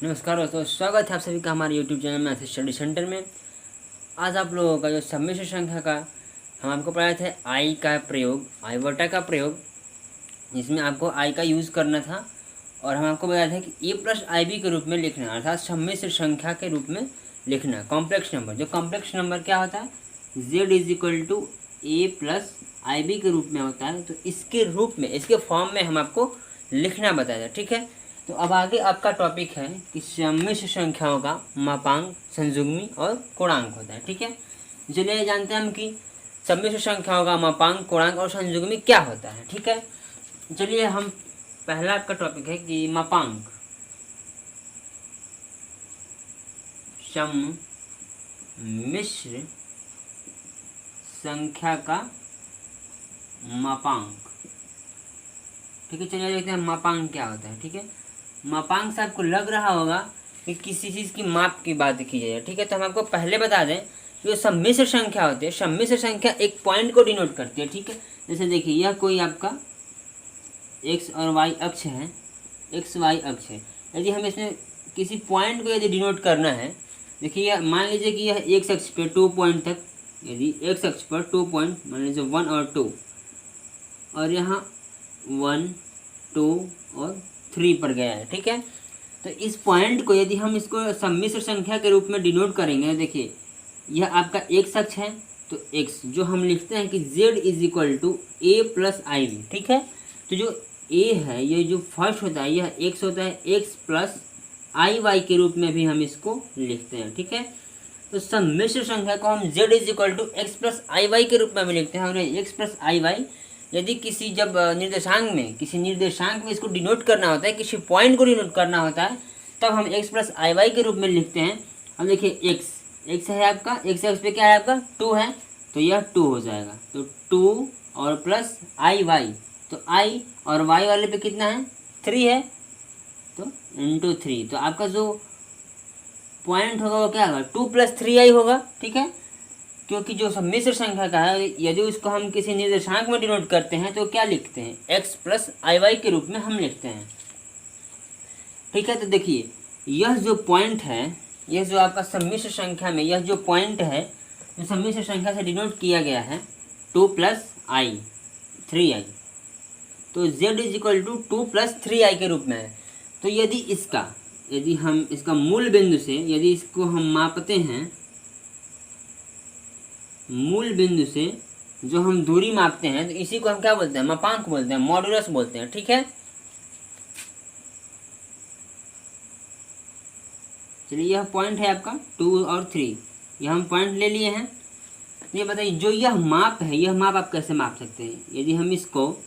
नमस्कार दोस्तों, स्वागत है आप सभी का हमारे YouTube चैनल में स्टडी सेंटर में। आज आप लोगों का जो सम्मिश्र संख्या का हम आपको पढ़ाए थे आई का प्रयोग, आई बटा का प्रयोग, जिसमें आपको आई का यूज़ करना था और हम आपको बताया था कि ए प्लस आई बी के रूप में लिखना, अर्थात सम्मिश्र संख्या के रूप में लिखना। कॉम्प्लेक्स नंबर, जो कॉम्प्लेक्स नंबर क्या होता है, z is equal to a plus i b के रूप में होता है। तो इसके रूप में, इसके फॉर्म में हम आपको लिखना बताया था, ठीक है। तो अब आगे आपका टॉपिक है कि सम्मिश्र संख्याओं का मापांक, संयुग्मी और पूर्णांक होता है, ठीक है। चलिए जानते हैं हम कि सम्मिश्र संख्याओं का मापांक, पूर्णांक और संयुग्मी क्या होता है, ठीक है। चलिए हम पहला आपका टॉपिक है कि मापांक, सम्मिश्र संख्या का मापांक, ठीक है। चलिए देखते हैं मापांक क्या होता है, ठीक है। मापांक से आपको लग रहा होगा कि किसी चीज़ की माप की बात की जाए, ठीक है। तो हम आपको पहले बता दें कि जो सम्मिश्र संख्या होती है, सम्मिश्र संख्या एक पॉइंट को डिनोट करती है, ठीक है। जैसे देखिए, यह कोई आपका एक्स और वाई अक्ष है, एक्स वाई अक्ष है। यदि हम इसमें किसी पॉइंट को यदि डिनोट करना है, देखिए मान लीजिए कि यह एक्स अक्ष पे 2 पॉइंट तक, यदि एक्स अक्ष पर 2 पॉइंट मान लीजिए 1 और 2, और यहाँ 1, 2 और 3 पर गया है, ठीक है। तो इस पॉइंट को यदि हम इसको सम्मिश्र संख्या के रूप में डिनोट करेंगे, देखिए यह आपका एक्स अक्ष है, तो एक्स जो हम लिखते हैं कि z is equal to a plus i b, ठीक है। तो जो ए है, ये जो फर्स्ट होता है, यह एक्स होता है, एक्स प्लस आई वाई के रूप में भी हम इसको लिखते हैं, ठीक है। तो सम्मिश्र संख्या को हम z is equal to x plus i y के रूप में भी लिखते हैं। और एक्स प्लस आई वाई यदि किसी जब निर्देशांक में, किसी निर्देशांक में इसको डिनोट करना होता है, किसी पॉइंट को डिनोट करना होता है, तब हम x प्लस आई वाई के रूप में लिखते हैं। अब देखिए x है आपका, x एक्स पे क्या है आपका 2 है, तो यह 2 हो जाएगा। तो 2 और प्लस आई वाई, तो i और y वाले पे कितना है 3 है, तो इंटू 3। तो आपका जो पॉइंट होगा वो क्या होगा 2 प्लस 3i होगा, ठीक है। क्योंकि जो सम्मिश्र संख्या का है, यदि उसको हम किसी निर्देशांक में डिनोट करते हैं तो क्या लिखते हैं, x प्लस आई वाई के रूप में हम लिखते हैं, ठीक है। तो देखिए यह जो पॉइंट है, यह जो आपका सम्मिश्र संख्या में यह जो पॉइंट है, जो सम्मिश्र संख्या से डिनोट किया गया है 2 प्लस आई 3i, तो z is equal to 2 plus 3i के रूप में है। तो यदि हम इसका मूल बिंदु से, यदि इसको हम मापते हैं, मूल बिंदु से जो हम दूरी मापते हैं, तो इसी को हम क्या बोलते हैं, मापांक बोलते हैं, मॉडुलस बोलते हैं, ठीक है। चलिए यह पॉइंट है आपका 2 और 3, यह हम पॉइंट ले लिए हैं। ये बताइए जो यह माप है, यह माप आप कैसे माप सकते हैं। यदि हम इसको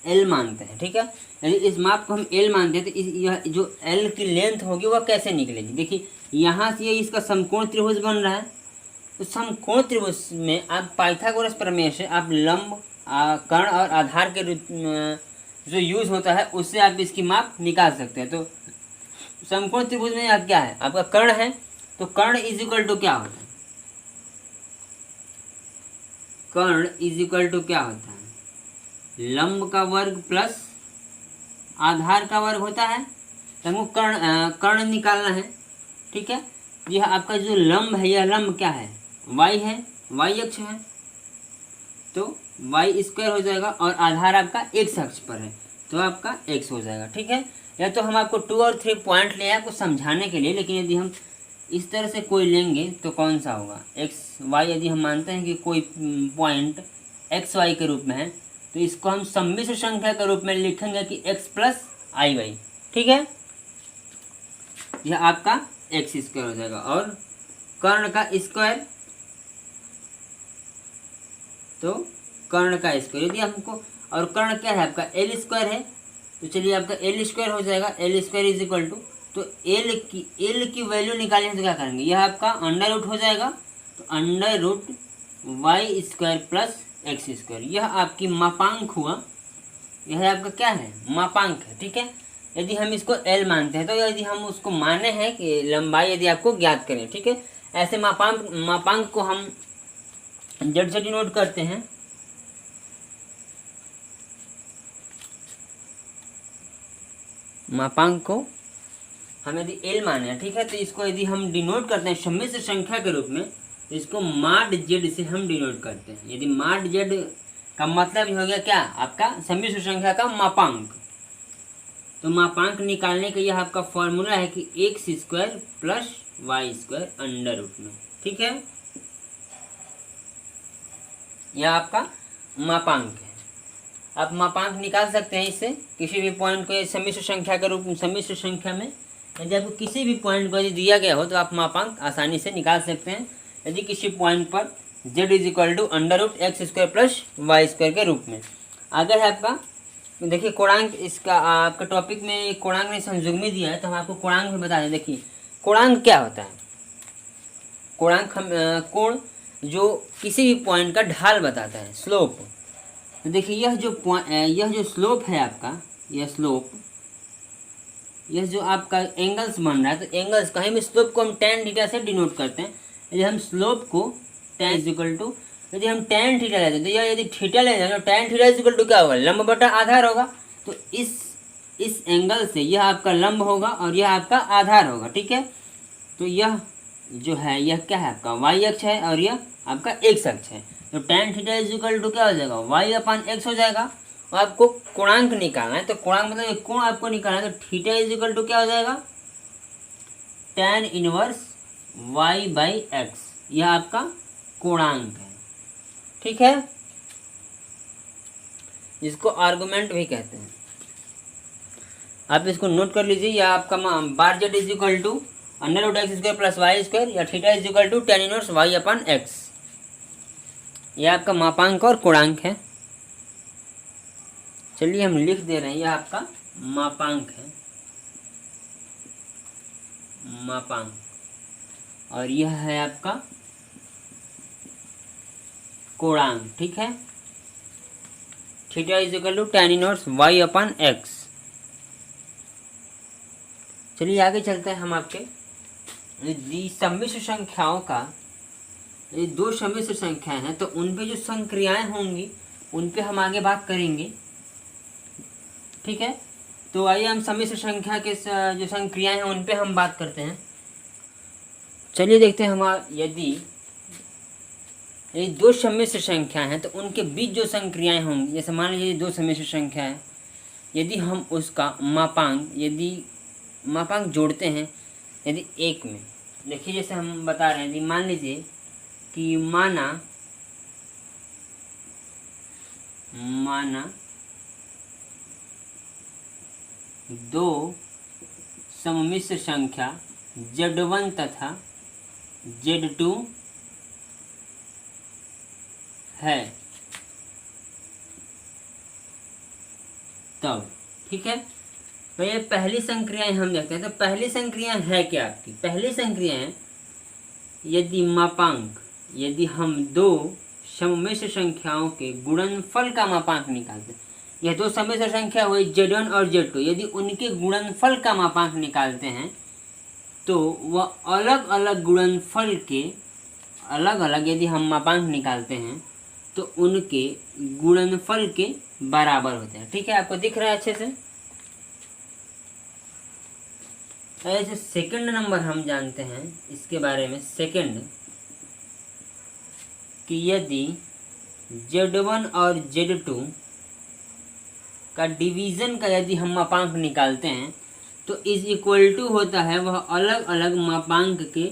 L मानते हैं, ठीक है, यदि इस माप को हम L मानते हैं, तो यह जो L की लेंथ होगी वह कैसे निकलेगी। देखिए यहाँ से ये इसका समकोण त्रिभुज बन रहा है, तो समकोण त्रिभुज में आप पाइथागोरस प्रमेय से आप लंब, कर्ण और आधार के जो यूज होता है उससे आप इसकी माप निकाल सकते हैं। तो समकोण त्रिभुज में आप क्या है, आपका कर्ण है, तो कर्ण इज इक्वल टू क्या होता है, कर्ण इज इक्वल टू क्या होता है, लंब का वर्ग प्लस आधार का वर्ग होता है। तो हमको कर्ण निकालना है, ठीक है। यह आपका जो लंब है, यह लंब क्या है, y है, y अक्ष है, तो y स्क्वायर हो जाएगा, और आधार आपका x अक्ष पर है, तो आपका x हो जाएगा, ठीक है। या तो हम आपको 2 और 3 पॉइंट ले आपको समझाने के लिए, लेकिन यदि हम इस तरह से कोई लेंगे तो कौन सा होगा, x y, यदि हम मानते हैं कि कोई पॉइंट x y के रूप में है, तो इसको हम सम्मिश्र संख्या के रूप में लिखेंगे कि x प्लस आई वाई, ठीक है। यह आपका एक्स स्क्वायर हो जाएगा, और कर्ण का स्क्वायर, तो कर्ण का स्क्वायर, यदि हमको, और कर्ण क्या है आपका एल स्क्वायर है, तो चलिए आपका एल स्क्वायर हो जाएगा, l square is equal to, तो एल की वैल्यू निकालने से क्या करेंगे, यह आपका अंडर रूट हो जाएगा, तो under root y square plus x square, यह आपकी मापांक हुआ, यह आपका क्या है, मापांक है, ठीक है। यदि हम इसको L मानते हैं, तो यदि हम उसको माने हैं कि लंबाई यदि आपको ज्ञात करें, ठीक है, ऐसे मापांक को हम Z से डिनोट करते हैं, मापांक को हम यदि एल माने हैं, ठीक है, तो इसको यदि हम डिनोट करते हैं सम्मिश्र संख्या के रूप में, तो इसको माड जेड से हम डिनोट करते हैं। यदि माड जेड का मतलब हो गया क्या, आपका सम्मिश्र संख्या का मापांक। तो मापांक निकालने का यह आपका फॉर्मूला है कि x square plus y square under root में, ठीक है, यह आपका मापांक है। आप मापांक निकाल सकते हैं इससे, किसी भी पॉइंट को सम्मिश्र संख्या के रूप में, सम्मिश्र संख्या में यदि आपको किसी भी पॉइंट को यदि दिया गया हो तो आप मापांक आसानी से निकाल सकते हैं। यदि किसी पॉइंट पर z is equal to under root x square plus y square के रूप में। अगर है आपका, देखिए कोणांक, इसका आपका टॉपिक में कोणांक ने संयुग्मी दिया है, तो हम आपको कोणांक भी बता दें। देखिए कोणांक क्या होता है, कोणांक हम कोण जो किसी भी पॉइंट का ढाल बताता है, स्लोप। तो देखिए यह जो स्लोप है आपका, यह स्लोप, यह जो आपका एंगल्स बन रहा है, तो एंगल्स कहीं भी स्लोप को हम tan थीटा से डिनोट करते हैं। यदि हम स्लोप को tan इज इक्वल टू, यदि हम tan थीटा लेते हैं, तो यह यदि थीटा ले जाए तो tan theta is equal to क्या होगा, लंब बटा आधार होगा। तो इस एंगल से यह आपका लंब होगा और यह आपका आधार होगा, ठीक है। तो यह जो है, यह क्या है आपका वाई अक्ष है और यह आपका एक्स अक्ष है। तो tan theta is equal to क्या हो जाएगा, वाई अपान एक्स हो जाएगा। और आपको कोणांक निकालना है, तो कोणांक मतलब कोण आपको निकालना है, तो थीटा इज इक्वल टू क्या हो जाएगा, tan inverse y by x, यह आपका कोणांक है, ठीक है, जिसको आर्गुमेंट भी कहते हैं। आप इसको नोट कर लीजिए। यह आपका bar z is equal to under root x square plus y square, या theta is equal to tan inverse y upon x, यह आपका मापांक और कोणांक है। चलिए हम लिख दे रहे हैं, यह आपका मापांक है, मापांक, और यह है आपका कोणांक, ठीक है। Theta is equal to tan inverse y upon x. चलिए आगे चलते हैं हम आपके सम्मिश्र संख्याओं का। ये दो सम्मिश्र संख्याएं हैं, तो उन पे जो संक्रियाएं होंगी उन पे हम आगे बात करेंगे, ठीक है। तो आइए हम सम्मिश्र संख्या के जो संक्रियाएं हैं उन पे हम बात करते हैं। चलिए देखते हैं यदि दो सम्मिश्र संख्याएं हैं तो उनके बीच जो संक्रियाएं होंगी, जैसे मान लीजिए दो सम्मिश्र संख्या है, यदि हम उसका मापांक जोड़ते हैं, यदि एक में, देखिए जैसे हम बता रहे हैं, यदि मान लीजिए कि माना दो सम्मिश्र संख्या Z1 तथा Z2 है, तब, ठीक है। तो ये पहली संक्रियाएं हम देखते हैं। तो पहली संक्रियाएं है क्या आपकी, पहली संक्रियाएं यदि हम दो सम्मिश्र संख्याओं के गुणनफल का मापांक निकालते हैं, यह दो सम्मिश्र संख्या हुई Z1 और Z2, यदि उनके गुणनफल का मापांक निकालते हैं तो वह अलग अलग गुणनफल के यदि हम मापांक निकालते हैं तो उनके गुणनफल के बराबर होते हैं, ठीक है। आपको दिख रहा है अच्छे से। ऐसे सेकंड नंबर हम जानते हैं इसके बारे में, सेकंड, कि यदि Z1 और Z2 का डिवीज़न का यदि हम मापांक निकालते हैं तो इज इक्वल टू होता है वह अलग अलग मापांक के,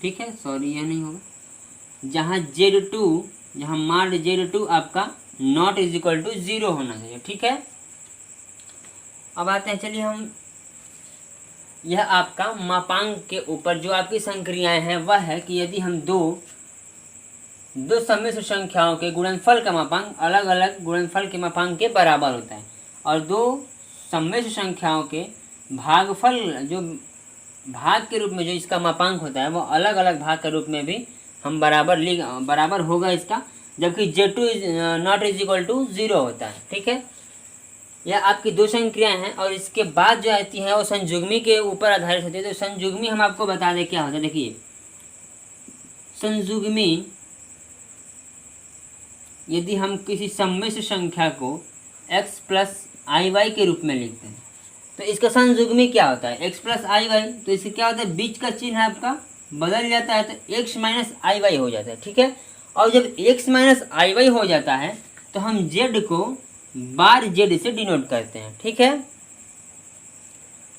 ठीक है, सॉरी यह नहीं होगा, जहाँ माड Z2 आपका नॉट इज इक्वल टू 0 होना चाहिए, ठीक है। अब आते हैं, चलिए हम यह आपका मापांक के ऊपर जो आपकी संक्रियाएं हैं वह है कि यदि हम दो सम्मिश्र संख्याओं के गुणनफल का मापांक अलग अलग गुणनफल के मापांक के बराबर होता है, और दो सम्मिश्र संख्याओं के भागफल जो भाग के रूप में जो इसका मापांक होता है वो अलग अलग भाग के रूप में भी हम बराबर होगा इसका, जबकि Z2 not is equal to 0 होता है, ठीक है। यह आपकी दो संक्रियाएं हैं, और इसके बाद जो आती है वो संयुग्मी के ऊपर आधारित होती है। तो संयुग्मी हम आपको बता दें क्या होता है। देखिए संयुग्मी, यदि हम किसी सम्मिश्र संख्या को x प्लस आई वाई के रूप में लिखते हैं। तो इसका संयुग्मी क्या होता है, x प्लस आई वाई। तो इससे क्या होता है, बीच का चिन्ह है आपका बदल जाता है, तो x माइनस आई वाई हो जाता है, ठीक है। और जब x माइनस आई वाई हो जाता है तो हम z को बार z से डिनोट करते हैं, ठीक है।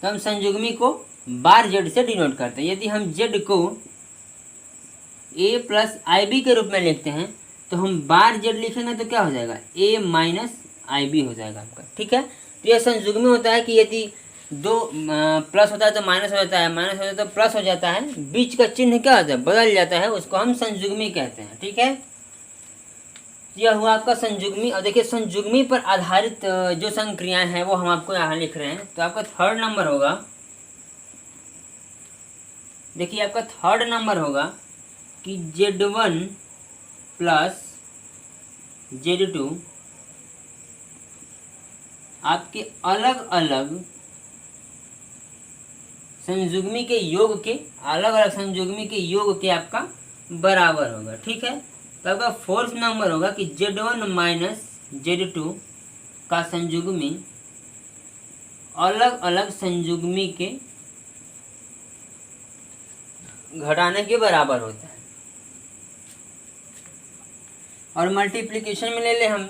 तो हम संयुग्मी को बार z से डिनोट करते हैं। यदि हम z को a प्लस आई बी के रूप में लिखते हैं तो हम बार z लिखेंगे तो क्या हो जाएगा, a माइनस आई बी हो जाएगा आपका, ठीक है। तो यह संयुग्मी होता है कि यदि दो प्लस होता है तो माइनस हो जाता है, माइनस होता है तो प्लस हो जाता है, बीच का चिन्ह क्या होता है, बदल जाता है, उसको हम संयुग्मी कहते हैं, ठीक है। यह हुआ आपका संयुग्मी। और देखिए संयुग्मी पर आधारित जो संक्रियाएं हैं वो हम आपको यहाँ लिख रहे हैं। तो आपका थर्ड नंबर होगा, देखिए आपका थर्ड नंबर होगा कि Z1 प्लस Z2 आपके अलग अलग संयुग्मी के योग के, अलग अलग संयुग्मी के योग के आपका बराबर होगा, ठीक है। तो आपका फोर्थ नंबर होगा कि Z1 माइनस Z2 का संयुग्मी अलग अलग संयुग्मी के घटाने के बराबर होता है। और मल्टीप्लिकेशन में ले ले हम,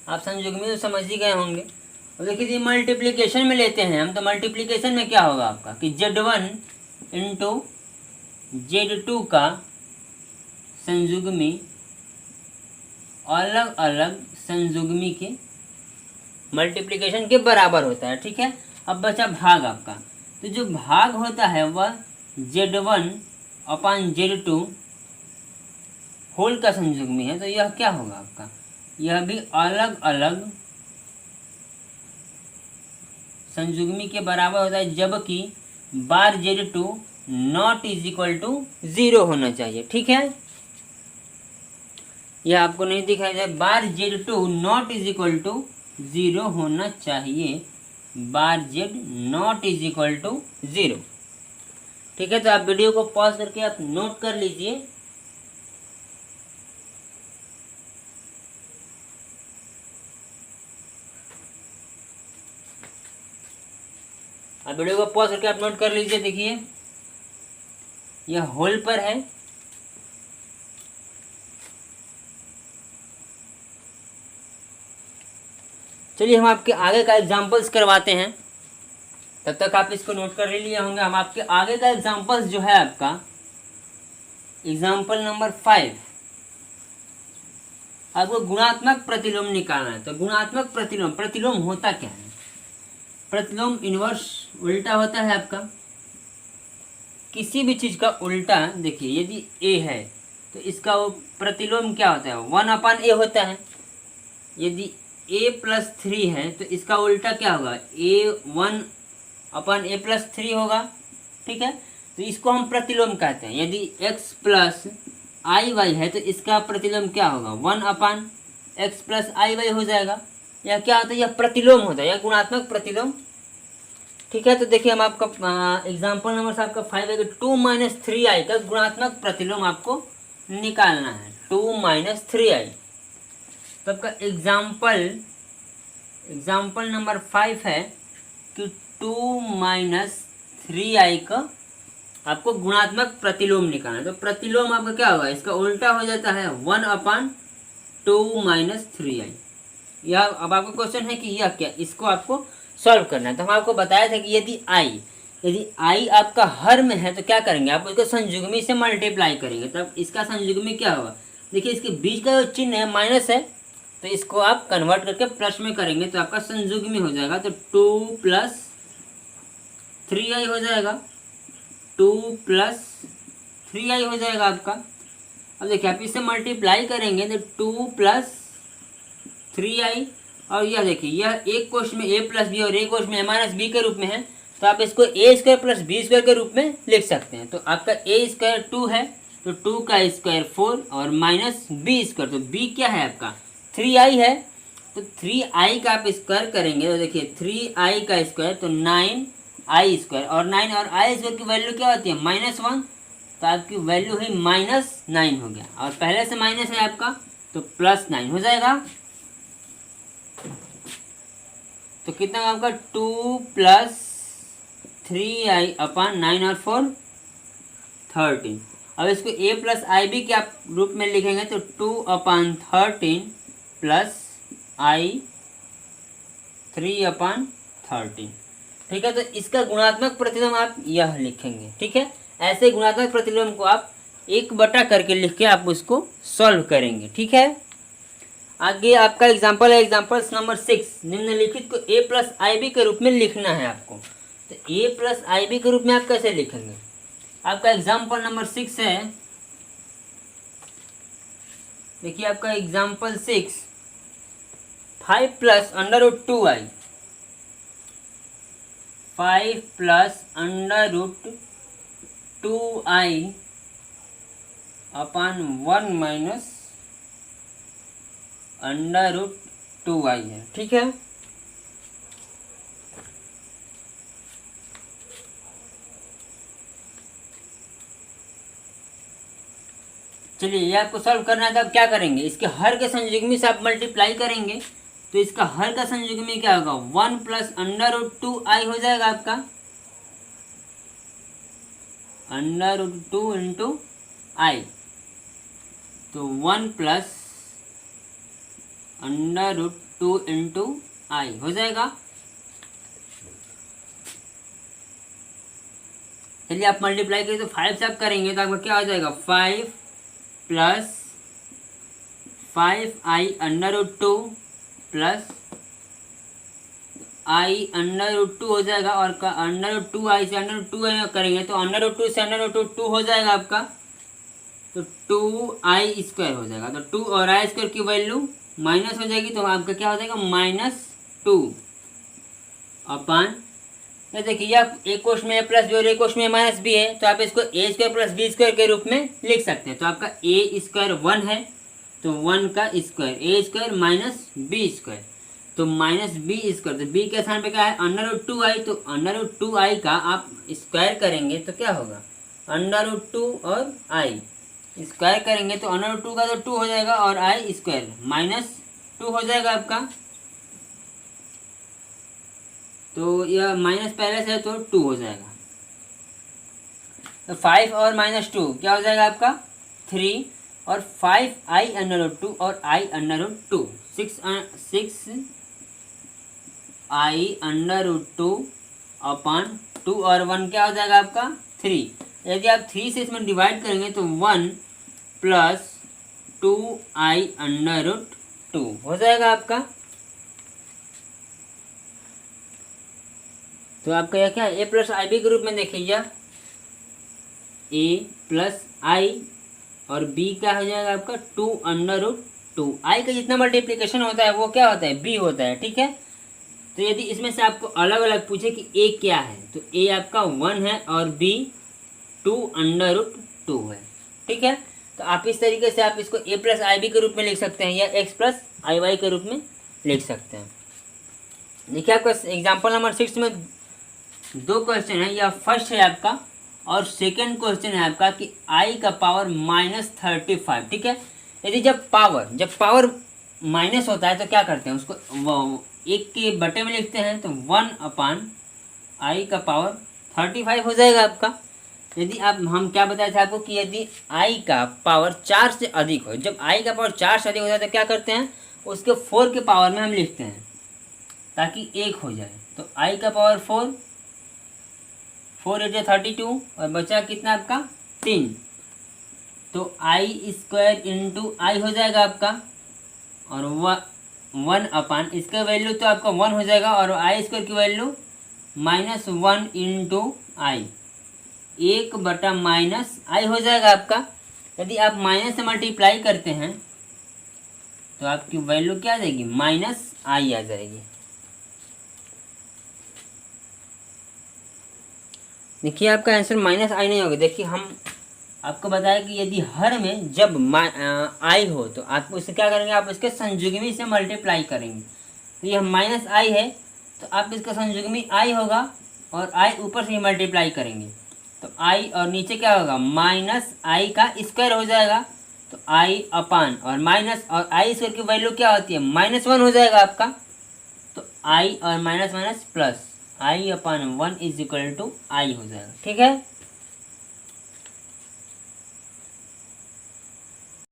आप संयुग्मी तो समझ ही गए होंगे। और देखिए मल्टीप्लिकेशन में लेते हैं हम, तो मल्टीप्लिकेशन में क्या होगा आपका कि Z1 इंटू Z2 का संयुग्मी अलग अलग संयुग्मी के मल्टीप्लिकेशन के बराबर होता है, ठीक है। अब बचा भाग आपका, तो जो भाग होता है वह Z1 अपान Z2 होल का संयुग्मी है। तो यह क्या होगा आपका, यह भी अलग अलग संयुग्मी के बराबर होता है, जबकि bar Z2 not is equal to 0 होना चाहिए, ठीक है। यह आपको नहीं दिखाई दे, bar Z2 not is equal to 0 होना चाहिए, bar Z not is equal to 0, ठीक है। तो आप वीडियो को पॉज करके आप नोट कर लीजिए। आप वीडियो को पॉज करके आप नोट कर लीजिए। देखिए यह होल पर है, चलिए हम आपके आगे का एग्जांपल्स करवाते हैं, तब तक आप इसको नोट कर ही लिए होंगे। हम आपके आगे का एग्जांपल्स जो है आपका एग्जांपल नंबर 5, आपको गुणात्मक प्रतिलोम निकालना है। तो गुणात्मक प्रतिलोम, प्रतिलोम होता क्या है, प्रतिलोम इनवर्स उल्टा होता है आपका, किसी भी चीज का उल्टा। देखिए यदि a है तो इसका वो प्रतिलोम क्या होता है, 1 अपान a होता है। यदि a प्लस 3 है तो इसका उल्टा क्या होगा, a 1 अपान a प्लस 3 होगा, ठीक है। तो इसको हम प्रतिलोम कहते हैं। यदि x प्लस आई वाई है तो इसका प्रतिलोम क्या होगा, 1 अपान x प्लस आई वाई हो जाएगा। यह क्या होता है, यह प्रतिलोम होता है, यह गुणात्मक प्रतिलोम, ठीक है। तो देखिए हम आपका एग्जाम्पल नंबर से आपका 5 है कि 2 माइनस 3i का गुणात्मक प्रतिलोम आपको निकालना है, 2 माइनस 3i। तो आपका एग्जाम्पल नंबर 5 है कि 2 माइनस 3i का आपको गुणात्मक प्रतिलोम निकालना है। तो प्रतिलोम आपका क्या होगा, इसका उल्टा हो जाता है 1 अपान 2 माइनस 3i। यह अब आपका क्वेश्चन है कि यह क्या, इसको आपको सॉल्व करना है। तो हम आपको बताया था कि यदि i आपका हर में है तो क्या करेंगे, आप उसको संयुग्मी से मल्टीप्लाई करेंगे, तब इसका संयुग्मी क्या होगा। देखिए इसके बीच का जो चिन्ह है माइनस है, तो इसको आप कन्वर्ट करके प्लस में करेंगे तो आपका संयुग्मी हो जाएगा। तो 2 प्लस 3i हो जाएगा, 2 प्लस 3i हो जाएगा आपका। अब देखिए आप इससे मल्टीप्लाई करेंगे तो 2 प्लस 3i, और यह देखिए यह एक कोश में a प्लस बी और एक कोश में a माइनस बी के रूप में है, तो आप इसको a square plus b square के रूप में लिख सकते हैं। तो आपका a स्क्वायर 2 है तो 2 का स्क्वायर 4 और माइनस बी स्क्वायर, तो b क्या है आपका 3i है, तो 3i का आप स्क्वायर करेंगे तो देखिए 3i का स्क्वायर तो 9i स्क्वायर, और 9 और i स्क्वायर की वैल्यू क्या होती है -1, तो आपकी वैल्यू हुई -9 हो गया, और पहले से माइनस है आपका तो +9 हो जाएगा। तो कितना आपका 2 + 3i/9 और 4 13। अब इसको a + ib के आप रूप में लिखेंगे तो 2/13 + i 3/13। ठीक है, तो इसका गुणात्मक प्रतिलोम आप यह लिखेंगे। ठीक है, ऐसे गुणात्मक प्रतिलोम को आप 1 करके लिख के आप उसको सॉल्व करेंगे। ठीक है, आगे आपका एग्जाम्पल है एग्जाम्पल नंबर 6। निम्नलिखित को a + ib के रूप में लिखना है आपको। तो a + ib के रूप में आप कैसे लिखेंगे? आपका एग्जाम्पल नंबर 6 है, देखिए आपका एग्जाम्पल 6, 5 + √2i, 5 + √2i/1 - √2i है। ठीक है, चलिए ये आपको सॉल्व करना है तो आप क्या करेंगे, इसके हर के संयुग्मी से आप मल्टीप्लाई करेंगे। तो इसका हर का संयुग्मी क्या होगा, 1 + √2i हो जाएगा आपका, √2 × i। तो 1 + √2 × i हो जाएगा। चलिए आप मल्टीप्लाई करिए तो 5 से आप करेंगे तो आपका क्या हो जाएगा, 5 + 5i √2 + i √2 हो जाएगा। और √2i से √2i करेंगे तो √2 से √2 हो जाएगा आपका, तो 2i² हो जाएगा। तो 2 और i² की वैल्यू माइनस हो जाएगी, तो आपका क्या हो जाएगा, -2 अपान, तो देखिए यह एक क्वेश्चन में a + b और एक क्वेश्चन में -b है, तो आप इसको a² + b² के रूप में लिख सकते हैं। तो आपका a² 1 है, तो 1 का स्क्वायर, a² - b², तो -b², तो b के स्थान पे क्या है, √2i, तो √2i का आप स्क्वायर करेंगे तो क्या होगा, √2 और i स्क्वायर करेंगे तो √2 का तो 2 हो जाएगा और i² -2 हो जाएगा आपका। तो यह माइनस पहले से है तो 2 हो जाएगा। तो 5 और -2 क्या हो जाएगा आपका, 3, और 5i √2 और i √2, 6i √2 अपान 2 और 1 क्या हो जाएगा आपका, 3। यदि आप 3 से इसमें डिवाइड करेंगे तो 1 + 2i √2 हो जाएगा आपका। तो आपका यह क्या है, a + ib के रूप में देखिए, a + i और b क्या हो जाएगा आपका, 2 √2। i का जितना मल्टीप्लिकेशन होता है वो क्या होता है, b होता है। ठीक है, तो यदि इसमें से आपको अलग अलग पूछे कि a क्या है, तो a आपका 1 है और b 2 √2 है। ठीक है, तो आप इस तरीके से आप इसको a + ib के रूप में लिख सकते हैं या x + iy के रूप में लिख सकते हैं। देखिए आपका एग्जाम्पल नंबर 6 में 2 क्वेश्चन है, या फर्स्ट है आपका और सेकंड क्वेश्चन है आपका कि i का पावर -35। ठीक है, यदि जब पावर माइनस होता है तो क्या करते हैं, उसको 1 के बटे में लिखते हैं, तो 1/i का पावर 35 हो जाएगा आपका। यदि आप, हम क्या बताए थे आपको कि यदि i का पावर 4 से अधिक हो, जब i का पावर 4 से अधिक होता है तो क्या करते हैं, उसके 4 के पावर में हम लिखते हैं ताकि 1 हो जाए। तो i का पावर 4, 4 × 32 और बचा कितना आपका 3, तो i² × i हो जाएगा आपका, और 1 अपान इसका वैल्यू तो आपका 1 हो जाएगा और i² की वैल्यू -1 × i, 1/- हो जाएगा आपका। यदि आप माइनस से मल्टीप्लाई करते हैं तो आपकी वैल्यू क्या आ जाएगी, -i आ जाएगी। देखिए आपका आंसर -i नहीं होगा। देखिए हम आपको बताया कि यदि हर में जब i हो तो आप उससे क्या करेंगे, आप इसके संयुग्मी से मल्टीप्लाई करेंगे। तो यह -i है तो आप इसका संयुग्मी i होगा और i ऊपर से ही मल्टीप्लाई करेंगे तो i और नीचे क्या होगा, -i का स्क्वायर हो जाएगा। तो आई अपान और माइनस, और आई स्क्वायर की वैल्यू क्या होती है, -1 हो जाएगा आपका। तो आई और minus minus plus, i upon 1 is equal to i हो जाएगा। ठीक है।